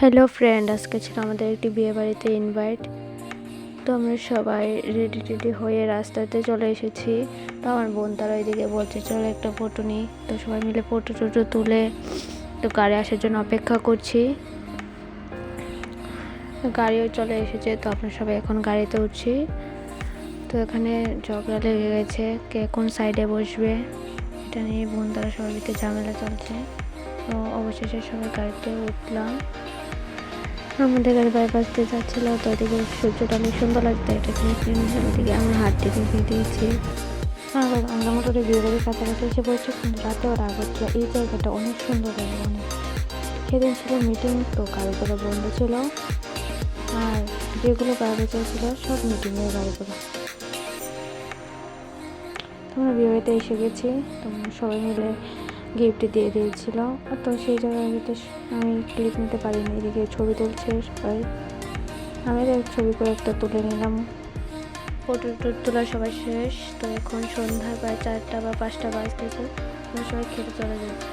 Hello friend, আজকে ছিল আমাদের একটি বিয়ে বাড়িতে ইনভাইট। তো আমরা সবাই রেডি হয়ে রাস্তাতে চলে এসেছি। তো আমার বোন তারা ওইদিকে বলছে চলো একটা ফটো নিই। তো সবাই মিলে ফটো টটো তুলে তো গাড়ি আসার জন্য অপেক্ষা করছি। গাড়িও চলে এসেছে, তো আমরা সবাই এখন গাড়িতে উঠছি। তো এখানে ঝগড়া লেগে গেছে কে কোন সাইডে বসবে, এটা নিয়ে বোন তারা সবার দিকে ঝামেলা চলছে। তো অবশেষে সবাই গাড়িতে উঠলাম। আমাদের গাড়ি বাইপাস দিয়ে যাচ্ছিল, তো ওদিকে সূর্যটা অনেক সুন্দর লাগতো, এটা ওদিকে আমরা হাত থেকে দিয়ে দিয়েছি। আমরা মোটামুটি বিয়ে বাড়ির কাছাকাছি এসে পড়ছি, কিন্তু রাতে ওরা আগরতলা এই জায়গাটা অনেক সুন্দর লাগে অনেক। সেদিন ছিল মিটিং, তো গাড়িগুলো বন্ধ ছিল, আর যেগুলো গাড়ি চলছিল সব মিটিংয়ের গাড়িগুলো। তোমরা বিয়ে বাড়িতে এসে গেছি, তোমরা সবাই মিলে গিফট দিয়ে দিয়েছিল। তো সেই জায়গায় আমি ক্লিপ নিতে পারিনি, এদিকে ছবি তুলছে সবাই। আমি ছবি করে একটা তুলে নিলাম। ফটো তোলা সবাই শেষ। তো এখন সন্ধ্যা প্রায় 4টা বা 5টা বাজতেছে, আমরা সবাই খেতে চলে যাচ্ছি।